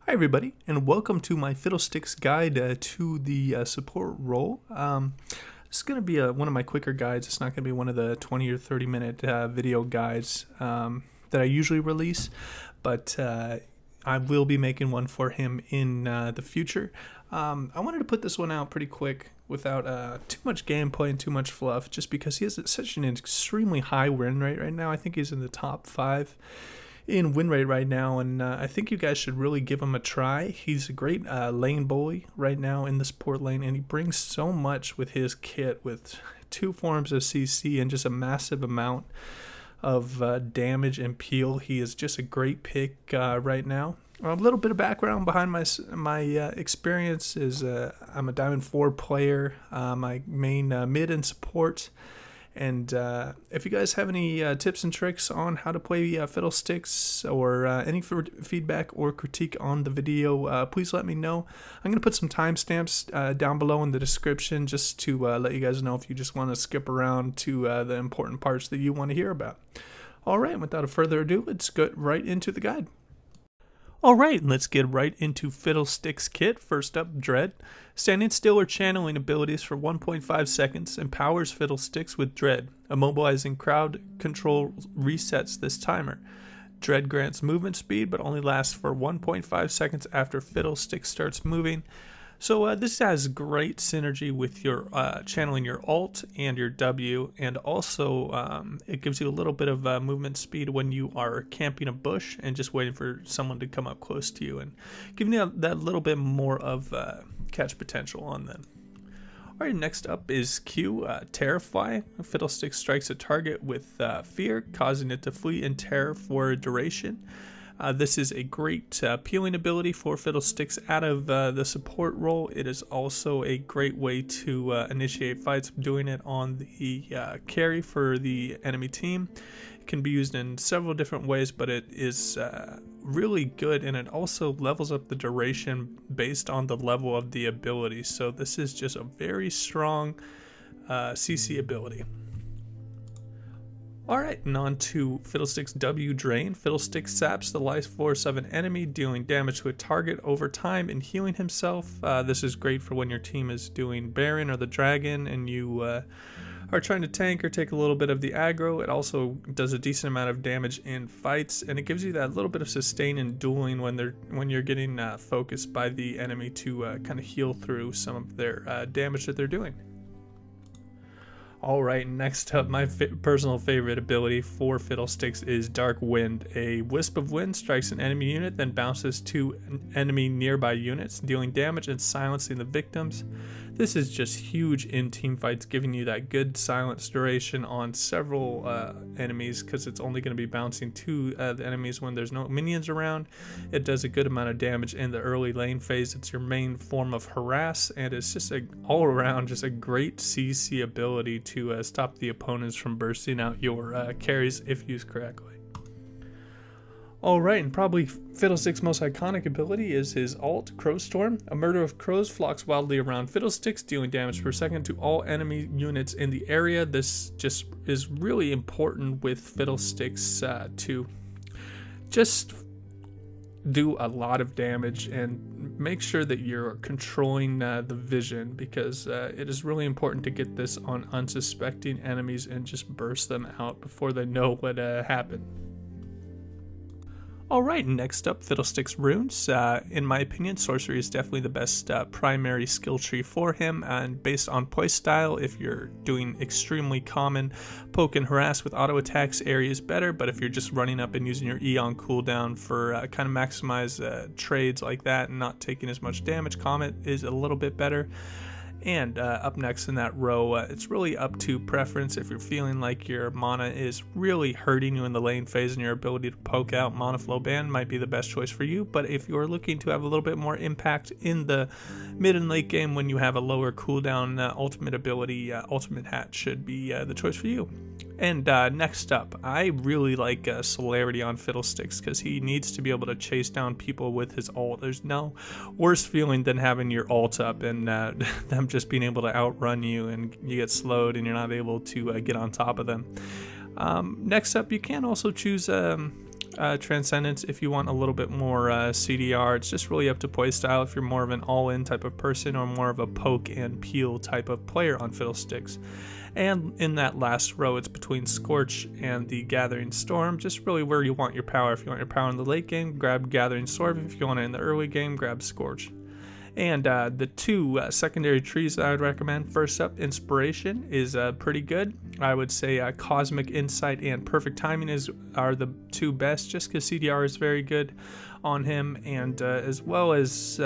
Hi everybody, and welcome to my Fiddlesticks guide to the support role. This is going to be one of my quicker guides. It's not going to be one of the 20 or 30 minute video guides that I usually release, but I will be making one for him in the future. I wanted to put this one out pretty quick without too much gameplay and too much fluff, just because he has such an extremely high win rate right now. I think he's in the top 5 in win rate right now, and I think you guys should really give him a try. He's a great lane bully right now in the support lane, and he brings so much with his kit, with 2 forms of CC and just a massive amount of damage and peel. He is just a great pick right now. A little bit of background behind my experience is I'm a Diamond 4 player. My main mid and support. And if you guys have any tips and tricks on how to play Fiddlesticks, or any feedback or critique on the video, please let me know. I'm going to put some timestamps down below in the description, just to let you guys know if you just want to skip around to the important parts that you want to hear about. Alright, without further ado, let's get right into the guide. Alright, let's get right into Fiddlesticks kit. First up, Dread. Standing still or channeling abilities for 1.5 seconds empowers Fiddlesticks with Dread. Immobilizing crowd control resets this timer. Dread grants movement speed, but only lasts for 1.5 seconds after Fiddlesticks starts moving. So this has great synergy with your channeling your alt and your W, and also it gives you a little bit of movement speed when you are camping a bush and just waiting for someone to come up close to you, and giving you that little bit more of catch potential on them. Alright, next up is Q, Terrify. Fiddlesticks strikes a target with fear, causing it to flee in terror for a duration. This is a great peeling ability for Fiddlesticks out of the support role. It is also a great way to initiate fights, doing it on the carry for the enemy team. It can be used in several different ways, but it is really good, and it also levels up the duration based on the level of the ability. So this is just a very strong CC ability. Alright, and on to Fiddlesticks W Drain. Fiddlesticks saps the life force of an enemy, dealing damage to a target over time and healing himself. This is great for when your team is doing Baron or the Dragon and you are trying to tank or take a little bit of the aggro. It also does a decent amount of damage in fights, and it gives you that little bit of sustain in dueling when you're getting focused by the enemy to kind of heal through some of their damage that they're doing. Alright, next up, my personal favorite ability for Fiddlesticks is Dark Wind. A wisp of wind strikes an enemy unit, then bounces to enemy nearby units, dealing damage and silencing the victims. This is just huge in team fights, giving you that good silence duration on several enemies, because it's only going to be bouncing to the enemies when there's no minions around. It does a good amount of damage in the early lane phase. It's your main form of harass, and it's just all around just a great CC ability to stop the opponents from bursting out your carries if used correctly. Alright, and probably Fiddlesticks' most iconic ability is his alt, Crowstorm. A murder of crows flocks wildly around Fiddlesticks, dealing damage per second to all enemy units in the area. This just is really important with Fiddlesticks to just do a lot of damage and make sure that you're controlling the vision, because it is really important to get this on unsuspecting enemies and just burst them out before they know what happened. Alright, next up, Fiddlesticks Runes. In my opinion, Sorcery is definitely the best primary skill tree for him, and based on playstyle, if you're doing extremely common poke and harass with auto attacks, area is better, but if you're just running up and using your E on cooldown for kind of maximize trades like that and not taking as much damage, Comet is a little bit better. And up next in that row, it's really up to preference. If you're feeling like your mana is really hurting you in the lane phase and your ability to poke out Mana Flow Ban might be the best choice for you. But if you're looking to have a little bit more impact in the mid and late game when you have a lower cooldown ultimate ability, Ultimate Hat should be the choice for you. And next up, I really like Celerity on Fiddlesticks, because he needs to be able to chase down people with his ult. There's no worse feeling than having your ult up and them just being able to outrun you, and you get slowed and you're not able to get on top of them. Next up, you can also choose Transcendence if you want a little bit more CDR. It's just really up to play style if you're more of an all-in type of person or more of a poke and peel type of player on Fiddlesticks. And in that last row, it's between Scorch and the Gathering Storm, just really where you want your power. If you want your power in the late game, grab Gathering Storm. If you want it in the early game, grab Scorch. And the two secondary trees that I would recommend, first up, Inspiration is pretty good. I would say Cosmic Insight and Perfect Timing are the two best, just because CDR is very good on him, and as well as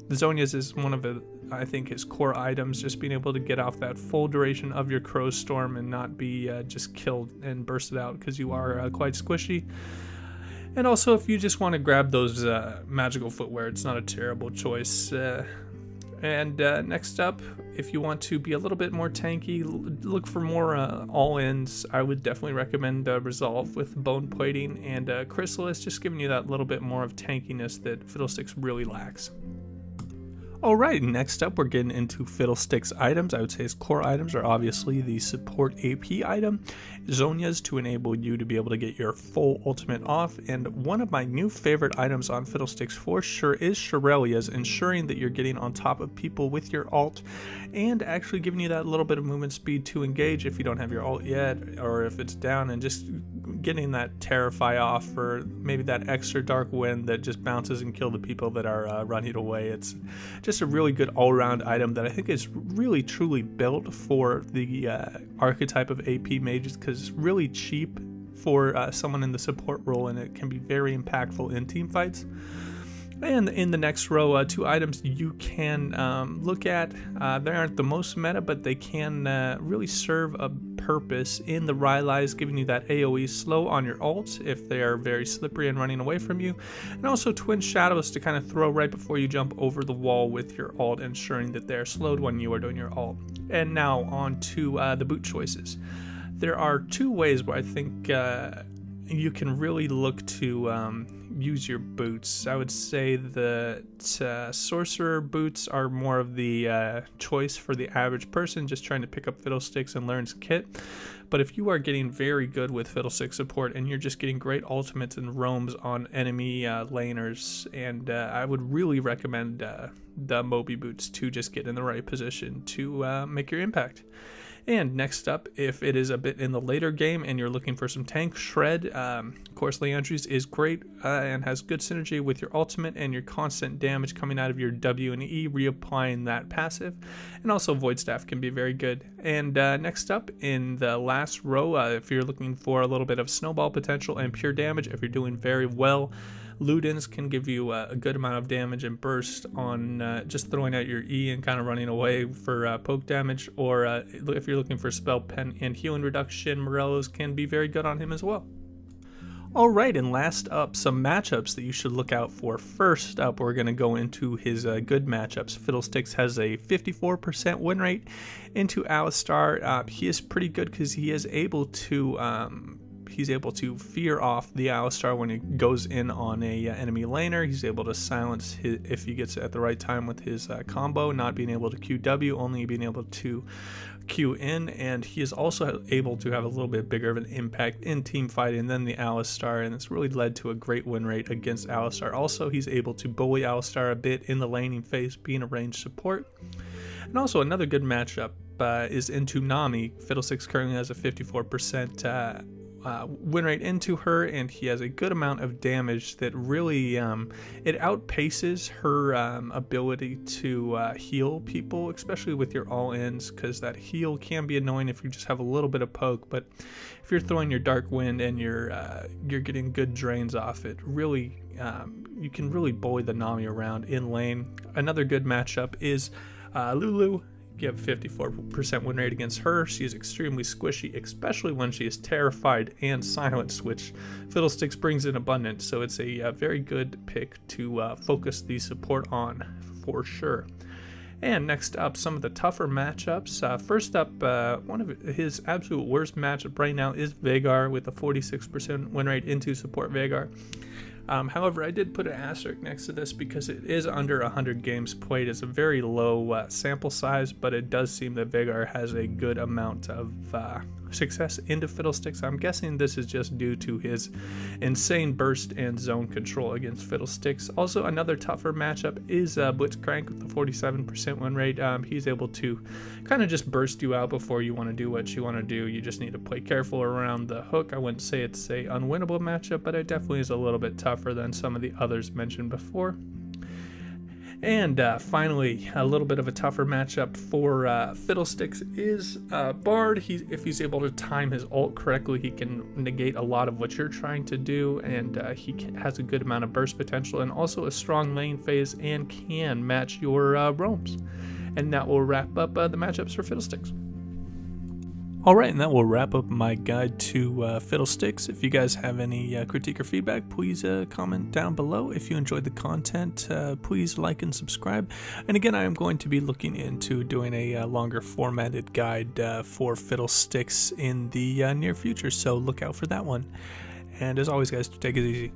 Zonia's is one of I think his core items, just being able to get off that full duration of your Crow Storm and not be just killed and bursted out because you are quite squishy. And also, if you just want to grab those magical footwear, it's not a terrible choice. And next up, if you want to be a little bit more tanky, look for more all-ins, I would definitely recommend Resolve with Bone Plating and Chrysalis, just giving you that little bit more of tankiness that Fiddlesticks really lacks. Alright, next up we're getting into Fiddlesticks items. I would say his core items are obviously the support AP item, Zonia's to enable you to be able to get your full ultimate off, and one of my new favorite items on Fiddlesticks for sure is Shirelia's, ensuring that you're getting on top of people with your ult and actually giving you that little bit of movement speed to engage if you don't have your ult yet, or if it's down, and just getting that Terrify off, or maybe that extra Dark Wind that just bounces and kill the people that are running away. It's just a really good all-around item that I think is really truly built for the archetype of AP mages, because it's really cheap for someone in the support role, and it can be very impactful in team fights. And in the next row, two items you can look at. They aren't the most meta, but they can really serve a purpose in the Rylai's, giving you that AoE slow on your ult if they are very slippery and running away from you. And also Twin Shadows to kind of throw right before you jump over the wall with your ult, ensuring that they're slowed when you are doing your ult. And now on to the boot choices. There are two ways where I think you can really look to use your boots. I would say that Sorcerer boots are more of the choice for the average person just trying to pick up Fiddlesticks and learn his kit. But if you are getting very good with Fiddlestick support and you're just getting great ultimates and roams on enemy laners, and I would really recommend the Moby boots to just get in the right position to make your impact. And next up, if it is a bit in the later game and you're looking for some tank, Shred, of course Leandri's is great and has good synergy with your ultimate and your constant damage coming out of your W and E, reapplying that passive. And also Void Staff can be very good. And next up, in the last row, if you're looking for a little bit of snowball potential and pure damage, if you're doing very well, Ludens can give you a good amount of damage and burst on just throwing out your E and kind of running away for poke damage, or if you're looking for spell pen and healing reduction, Morello's can be very good on him as well. Alright, and last up, some matchups that you should look out for. First up, we're going to go into his good matchups. Fiddlesticks has a 54% win rate into Alistar. He is pretty good because he is able to fear off the Alistar when he goes in on a enemy laner. He's able to silence his, if he gets it at the right time with his combo, not being able to QW, only being able to Q in, and he is also able to have a little bit bigger of an impact in team fighting than the Alistar, and it's really led to a great win rate against Alistar. Also, he's able to bully Alistar a bit in the laning phase, being a ranged support. And also another good matchup is into Nami. Fiddlesticks currently has a 54% win rate into her, and he has a good amount of damage that really it outpaces her ability to heal people, especially with your all-ins, because that heal can be annoying if you just have a little bit of poke. But if you're throwing your Dark Wind and you're getting good drains off it, really you can really bully the Nami around in lane. Another good matchup is Lulu. You have a 54% win rate against her. She is extremely squishy, especially when she is terrified and silenced, which Fiddlesticks brings in abundance. So it's a very good pick to focus the support on for sure. And next up, some of the tougher matchups. First up, one of his absolute worst matchup right now is Veigar with a 46% win rate into support Veigar. However, I did put an asterisk next to this because it is under 100 games played. It's a very low sample size, but it does seem that Veigar has a good amount of success into Fiddlesticks. I'm guessing this is just due to his insane burst and zone control against Fiddlesticks. Also, another tougher matchup is Blitzcrank with the 47% win rate. He's able to kind of just burst you out before you want to do what you want to do. You just need to play careful around the hook. I wouldn't say it's a unwinnable matchup, but it definitely is a little bit tougher than some of the others mentioned before. And finally, a little bit of a tougher matchup for Fiddlesticks is Bard. If he's able to time his ult correctly, he can negate a lot of what you're trying to do, and has a good amount of burst potential and also a strong lane phase and can match your roams. And that will wrap up the matchups for Fiddlesticks. Alright, and that will wrap up my guide to Fiddlesticks. If you guys have any critique or feedback, please comment down below. If you enjoyed the content, please like and subscribe. And again, I am going to be looking into doing a longer formatted guide for Fiddlesticks in the near future, so look out for that one. And as always, guys, take it easy.